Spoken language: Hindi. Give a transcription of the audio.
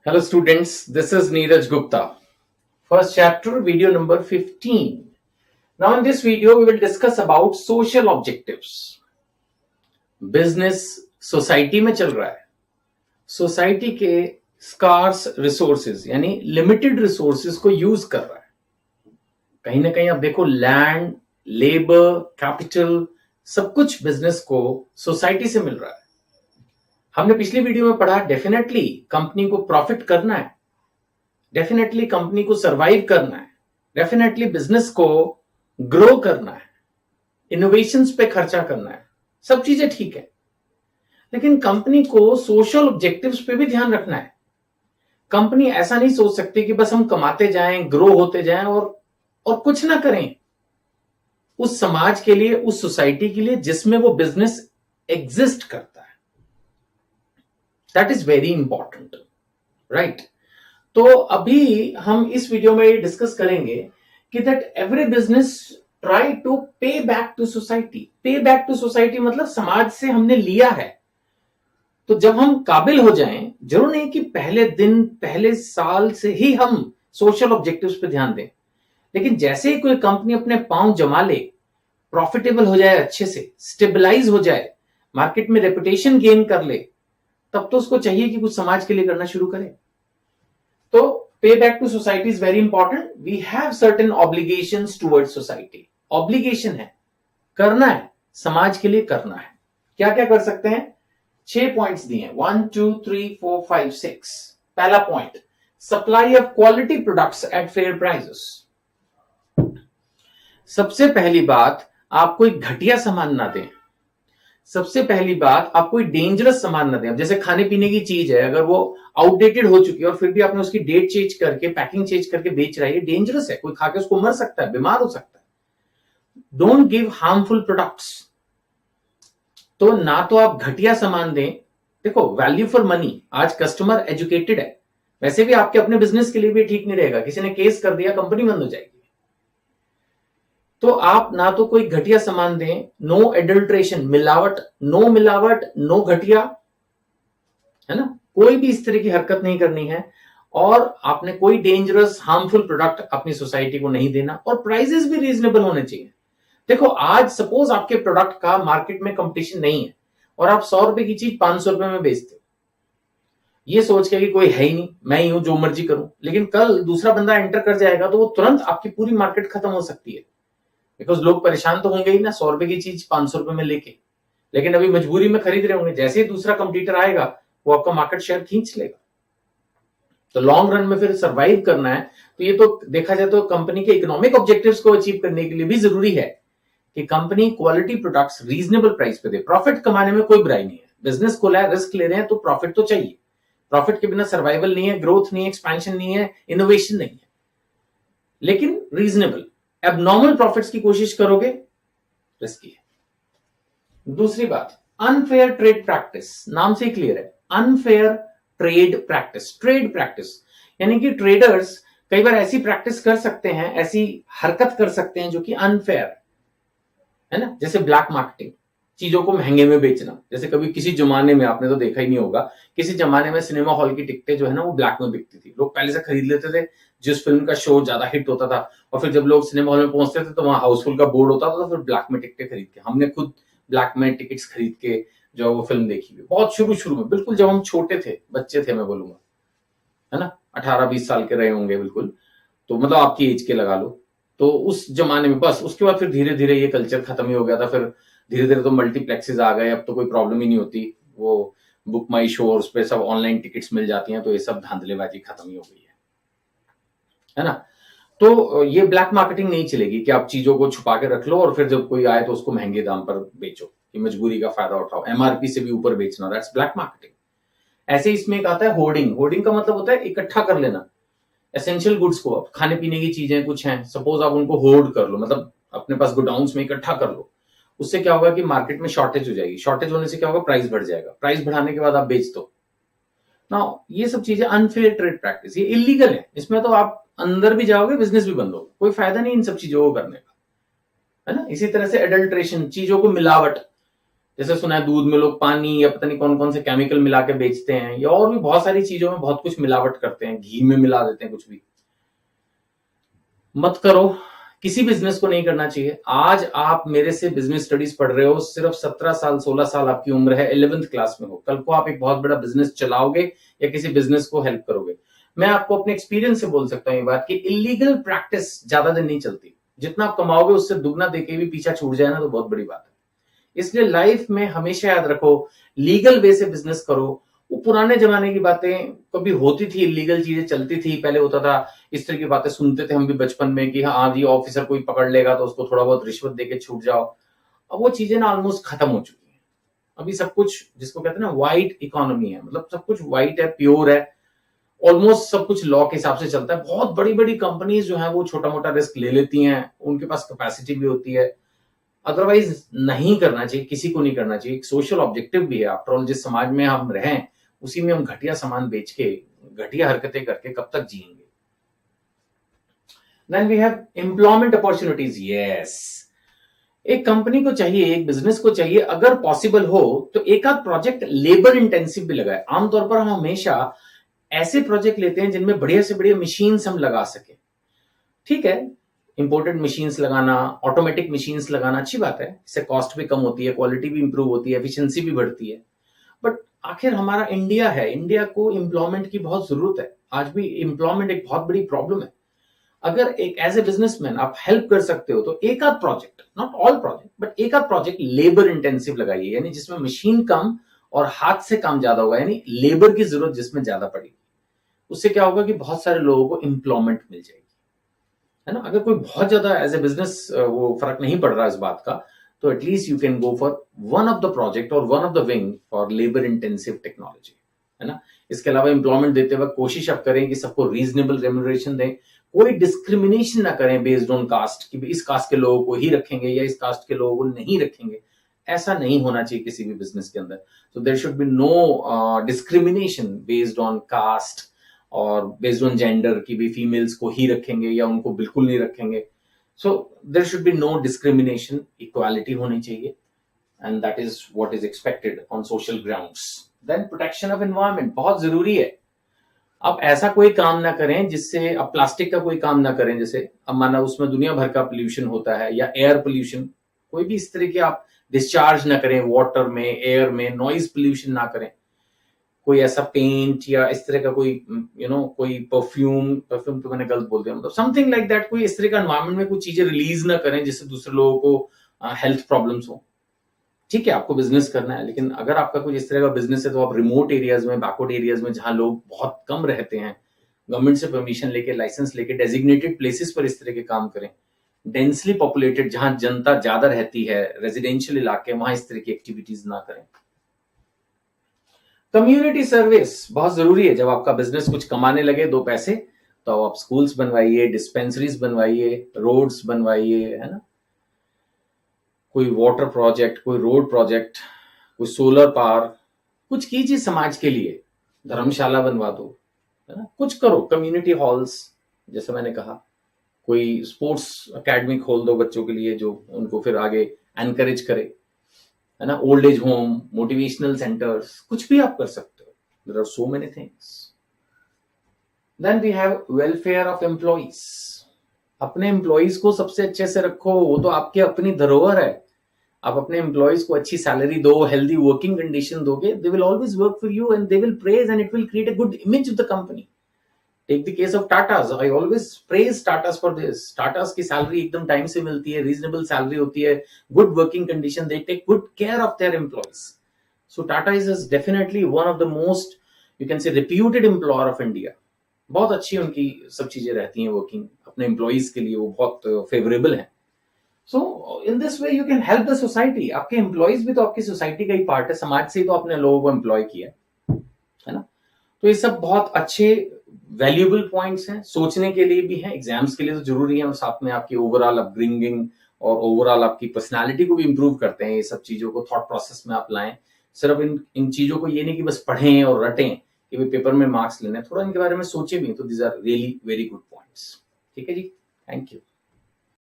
Hello students, this is Neeraj Gupta. First chapter, video number 15. Now in this video, we will discuss about social objectives. Business society में चल रहा है. सोसाइटी के स्कार्स रिसोर्सेज यानी लिमिटेड रिसोर्सेज को यूज कर रहा है. कहीं ना कहीं आप देखो लैंड, लेबर, कैपिटल सब कुछ बिजनेस को सोसाइटी से मिल रहा है. हमने पिछली वीडियो में पढ़ा डेफिनेटली कंपनी को प्रॉफिट करना है, डेफिनेटली कंपनी को सरवाइव करना है, डेफिनेटली बिजनेस को ग्रो करना है, इनोवेशंस पे खर्चा करना है, सब चीजें ठीक है. लेकिन कंपनी को सोशल ऑब्जेक्टिव्स पे भी ध्यान रखना है. कंपनी ऐसा नहीं सोच सकती कि बस हम कमाते जाएं, ग्रो होते जाएं और कुछ ना करें उस समाज के लिए, उस सोसाइटी के लिए जिसमें वो बिजनेस एग्जिस्ट करता है. That is very important, right? तो अभी हम इस वीडियो में डिस्कस करेंगे कि that every business try to pay back to society. Pay back to society मतलब समाज से हमने लिया है, तो जब हम काबिल हो जाएं, जरूर नहीं कि पहले दिन, पहले साल से ही हम सोशल ऑब्जेक्टिव्स पे ध्यान दें, लेकिन जैसे ही कोई कंपनी अपने पांव जमा ले, प्रॉफिटेबल हो जाए, अच्छे से स्टेबलाइज हो जाए, मार्केट में रेपुटेशन गेन कर ले, तब तो उसको चाहिए कि कुछ समाज के लिए करना शुरू करे. तो pay back to society is very important. We have certain obligations towards society. Obligation है, करना है, समाज के लिए करना है. क्या क्या कर सकते हैं? 6 पॉइंट्स दिए हैं. 1 2 3 4 5 6. पहला point, supply of quality products at fair prices. सबसे पहली बात, आप कोई घटिया सामान ना दें. सबसे पहली बात, आप कोई डेंजरस सामान ना दें. अब जैसे खाने पीने की चीज है, अगर वो आउटडेटेड हो चुकी है और फिर भी आपने उसकी डेट चेंज करके, पैकिंग चेंज करके बेच रहा है, ये डेंजरस है. कोई खाके उसको मर सकता है, बीमार हो सकता है. Don't give harmful products. तो ना तो आप घटिया सामान दें. देखो, वैल्यू फॉर मनी, आज कस्टमर एजुकेटेड है. वैसे भी आपके अपने बिजनेस के लिए भी ठीक नहीं रहेगा, किसी ने केस कर दिया, कंपनी बंद हो जाएगी. तो आप ना तो कोई घटिया सामान दें, नो एडल्ट्रेशन, मिलावट, नो घटिया, है ना? कोई भी इस तरह की हरकत नहीं करनी है. और आपने कोई डेंजरस, हार्मफुल प्रोडक्ट अपनी सोसाइटी को नहीं देना. और प्राइसेस भी रीजनेबल होने चाहिए. देखो, आज सपोज आपके प्रोडक्ट का मार्केट में कंपटीशन नहीं है और आप 100 रुपए की चीज 500 रुपए में बेचते हो, ये सोच के कि कोई है ही नहीं, मैं ही हूं, जो मर्जी करूं. लेकिन कल दूसरा बंदा एंटर कर जाएगा तो वो तुरंत आपकी पूरी मार्केट खत्म हो सकती है. बिकॉज लोग परेशान तो होंगे ही ना, 100 रुपए की चीज 500 रुपए में लेके. लेकिन अभी मजबूरी में खरीद रहे होंगे. जैसे ही दूसरा कंपटीटर आएगा, वो आपका मार्केट शेयर खींच लेगा. तो लॉन्ग रन में फिर सर्वाइव करना है. तो ये तो देखा जाए तो कंपनी के इकोनॉमिक ऑब्जेक्टिव्स को अचीव करने के लिए भी जरूरी है कि company quality products reasonable price पे दे. प्रॉफिट कमाने में कोई बुराई नहीं है. बिजनेस को रिस्क ले रहे हैं तो प्रॉफिट तो चाहिए. प्रॉफिट के बिना सर्वाइवल नहीं है, ग्रोथ नहीं है, एक्सपेंशन नहीं है, इनोवेशन नहीं है. लेकिन रीजनेबल. एबनॉर्मल प्रॉफिट्स की कोशिश करोगे, रिस्की है. दूसरी बात, अनफेयर ट्रेड प्रैक्टिस. नाम से ही क्लियर है, unfair trade practice. Trade practice यानी कि ट्रेडर्स कई बार ऐसी प्रैक्टिस कर सकते हैं, ऐसी हरकत कर सकते हैं जो कि अनफेयर है ना. जैसे ब्लैक मार्केटिंग, चीजों को महंगे में बेचना. जैसे कभी किसी जमाने में, आपने तो देखा ही नहीं होगा, किसी जमाने में सिनेमा हॉल की टिकटें जो है ना वो ब्लैक में बिकती थी. लोग पहले से खरीद लेते थे जिस फिल्म का शो ज्यादा हिट होता था, और फिर जब लोग सिनेमा हॉल में पहुंचते थे तो वहां हाउसफुल का बोर्ड होता था, तो फिर ब्लैक में टिकटें खरीद के, हमने खुद ब्लैक में टिकट्स खरीद के जो वो फिल्म देखी हुई. बहुत शुरू में, बिल्कुल जब हम छोटे थे, बच्चे थे मैं बोलूंगा, है ना, 18-20 साल के रहे होंगे बिल्कुल. तो मतलब आपकी एज के लगा लो. तो उस जमाने में बस, उसके बाद फिर धीरे धीरे ये कल्चर खत्म ही हो गया था. फिर धीरे धीरे तो मल्टीप्लेक्सेस आ गए, अब तो कोई प्रॉब्लम ही नहीं होती. वो बुक माई शो और उस पे सब ऑनलाइन टिकट्स मिल जाती हैं, तो ये सब धांधलेबाजी खत्म ही हो गई है ना. तो ये ब्लैक मार्केटिंग नहीं चलेगी कि आप चीजों को छुपा के रख लो और फिर जब कोई आए तो उसको महंगे दाम पर बेचो, कि मजबूरी का फायदा उठाओ, एमआरपी से भी ऊपर बेचना. That's black marketing. ऐसे इसमें एक आता है होर्डिंग. होर्डिंग का मतलब होता है इकट्ठा कर लेना एसेंशियल गुड्स को. खाने पीने की चीजें कुछ हैं, सपोज आप उनको होर्ड कर लो, मतलब अपने पास गोडाउन्स में इकट्ठा कर लो. उससे क्या होगा कि मार्केट में शॉर्टेज हो जाएगी. शॉर्टेज होने से क्या होगा, प्राइस बढ़ जाएगा. प्राइस बढ़ाने के बाद आप बेच दो ना. ये सब चीजें अनफेयर ट्रेड प्रैक्टिस, ये इलीगल है. इसमें तो आप अंदर भी जाओगे, बिजनेस भी बंद होगा. कोई फायदा नहीं इन सब चीजों को करने का, है ना. इसी तरह से एडल्ट्रेशन, चीजों को मिलावट. जैसे सुना है दूध में लोग पानी या पता नहीं कौन कौन से केमिकल मिला के बेचते हैं, या और भी बहुत सारी चीजों में बहुत कुछ मिलावट करते हैं, घी में मिला देते हैं, कुछ भी मत करो। किसी बिजनेस को नहीं करना चाहिए। आज आप मेरे से बिजनेस स्टडीज पढ़ रहे हो, सिर्फ 17 साल 16 साल आपकी उम्र है, 11th क्लास में हो, कल को आप एक बहुत बड़ा बिजनेस चलाओगे या किसी बिजनेस को हेल्प करोगे। मैं आपको अपने एक्सपीरियंस से बोल सकता हूं ये बात कि इलीगल प्रैक्टिस ज्यादा दिन नहीं चलती। जितना आप कमाओगे उससे दुगना देके भी पीछा छूट जाए ना तो बहुत बड़ी बात है। इसलिए लाइफ में हमेशा याद रखो, लीगल वे से बिजनेस करो। वो पुराने जमाने की बातें कभी होती थी, इलीगल चीजें चलती थी, पहले होता था, इस तरह की बातें सुनते थे हम भी बचपन में कि हाँ जी ऑफिसर कोई पकड़ लेगा तो उसको थोड़ा बहुत रिश्वत देके छूट जाओ। अब वो चीजें ना ऑलमोस्ट खत्म हो चुकी हैं। अभी सब कुछ जिसको कहते हैं ना व्हाइट इकोनॉमी है, मतलब सब कुछ व्हाइट है, प्योर है, ऑलमोस्ट सब कुछ लॉ के हिसाब से चलता है। बहुत बड़ी बड़ी कंपनीज जो है वो छोटा मोटा रिस्क ले लेती हैं, उनके पास कैपेसिटी भी होती है। अदरवाइज नहीं करना चाहिए, किसी को नहीं करना चाहिए। एक सोशल ऑब्जेक्टिव भी है, आफ्टर ऑल जिस समाज में हम रहें उसी में हम घटिया सामान बेच के घटिया हरकतें करके कब तक जिएंगे। Then we have employment opportunities. Yes, एक कंपनी को चाहिए, एक बिजनेस को चाहिए, अगर पॉसिबल हो तो एक आध प्रोजेक्ट लेबर इंटेंसिव भी लगाए। आमतौर पर हम हमेशा ऐसे प्रोजेक्ट लेते हैं जिनमें बढ़िया से बढ़िया मशीन्स हम लगा सके। ठीक है, इंपोर्टेड मशीन्स लगाना, ऑटोमेटिक मशीन्स लगाना अच्छी बात है, इससे कॉस्ट भी कम होती है, क्वालिटी भी इंप्रूव होती है, एफिशिएंसी भी बढ़ती है। बट आखिर हमारा इंडिया है, इंडिया को एम्प्लॉयमेंट की बहुत जरूरत है। आज भी एम्प्लॉयमेंट एक बहुत बड़ी प्रॉब्लम है। अगर एक एज ए बिजनेसमैन आप हेल्प कर सकते हो तो एक आध project, not all project but एक आध प्रोजेक्ट लेबर इंटेंसिव लगाइए, यानी जिसमें मशीन कम और हाथ से काम ज्यादा होगा, यानी लेबर की जरूरत जिसमें ज्यादा पड़ेगी। उससे क्या होगा कि बहुत सारे लोगों को एम्प्लॉयमेंट मिल जाएगी, है ना। अगर कोई बहुत ज्यादा एज ए बिजनेस वो फर्क नहीं पड़ रहा इस बात का, तो at least you can go for one of the project और one of the wing for labour intensive technology, है ना। इसके अलावा एम्प्लॉयमेंट देते वक्त कोशिश आप करें कि सबको रीजनेबल रेम्यूनरेशन दें, कोई डिस्क्रिमिनेशन ना करें बेस्ड ऑन कास्ट, कि इस कास्ट के लोगों को ही रखेंगे या इस कास्ट के लोगों को नहीं रखेंगे। ऐसा नहीं होना चाहिए किसी भी बिजनेस के अंदर। So there should be no discrimination based on caste और बेस्ड ऑन जेंडर, की भी फीमेल्स को ही रखेंगे या उनको बिल्कुल नहीं रखेंगे। So there should be no discrimination, equality होनी चाहिए, and that is what is expected on social grounds. Then protection of environment बहुत जरूरी है। आप ऐसा कोई काम ना करें जिससे, आप प्लास्टिक का कोई काम ना करें, जैसे अब माना उसमें दुनिया भर का पोल्यूशन होता है, या एयर पोल्यूशन, कोई भी इस तरह के आप डिस्चार्ज ना करें वाटर में, एयर में, नॉइज पोल्यूशन ना करें। कोई ऐसा पेंट या इस तरह का कोई कोई परफ्यूम तो मैंने गलत बोल दिया, मतलब समथिंग लाइक दैट, कोई इस तरह का एनवायरमेंट में कुछ चीजें रिलीज ना करें जिससे दूसरे लोगों को हेल्थ प्रॉब्लम्स हो। ठीक है, आपको बिजनेस करना है, लेकिन अगर आपका कुछ इस तरह का बिजनेस है तो आप रिमोट एरियाज में, बैकवर्ड एरियाज में जहां लोग बहुत कम रहते हैं, गवर्नमेंट से परमिशन लेके, लाइसेंस लेके, डेजिग्नेटेड प्लेसेस पर इस तरह के काम करें। डेंसली पॉपुलेटेड जहां जनता ज्यादा रहती है, रेजिडेंशियल इलाके, वहां इस तरह की एक्टिविटीज ना करें। कम्युनिटी सर्विस बहुत जरूरी है। जब आपका बिजनेस कुछ कमाने लगे दो पैसे, तो आप स्कूल्स बनवाइए, डिस्पेंसरीज बनवाइए, रोड्स बनवाइए, है ना। कोई वाटर प्रोजेक्ट, कोई रोड प्रोजेक्ट, कोई सोलर पावर, कुछ कीजिए समाज के लिए, धर्मशाला बनवा दो, है ना। कुछ करो, कम्युनिटी हॉल्स जैसे मैंने कहा, कोई स्पोर्ट्स एकेडमी खोल दो बच्चों के लिए जो उनको फिर आगे एनकरेज करे, है ना। Old age home, motivational centres, कुछ भी आप कर सकते हो। There are so many things. Then we have welfare of employees. अपने एम्प्लॉइज को सबसे अच्छे से रखो, वो तो आपकी अपनी धरोहर है। आप अपने एम्प्लॉइज को अच्छी सैलरी दो, हेल्दी वर्किंग कंडीशन दोगे, they will always work for you and they will praise and it will create a good image of the company. Take the case of Tatas, I always praise Tatas for this. Tatas की सैलरी एकदम टाइम से मिलती है, रीजनेबल सैलरी होती है, good working condition, they take good care of their employees. So Tata is definitely one of the most, you can say, reputed employer of India. बहुत अच्छी उनकी सब चीजें रहती हैं, वर्किंग अपने एम्प्लॉइज के लिए वो बहुत फेवरेबल है। So in this way you can help the society. आपके एम्प्लॉइज भी तो आपकी सोसाइटी का ही पार्ट है, समाज से ही तो आपने लोगों को एम्प्लॉय किया, है ना। तो ये सब बहुत अच्छे वैल्यूएबल पॉइंट्स हैं, सोचने के लिए भी हैं, एग्जाम्स के लिए तो जरूरी है, और साथ में आपकी ओवरऑल अपब्रिंगिंग और ओवरऑल आपकी पर्सनालिटी को भी इंप्रूव करते हैं। ये सब चीजों को थॉट प्रोसेस में आप लाएं। सिर्फ इन चीजों को ये नहीं कि बस पढ़ें और रटें कि भाई पेपर में मार्क्स लेने, थोड़ा इनके बारे में सोचें भी, तो these are really very good points. ठीक है जी, थैंक यू।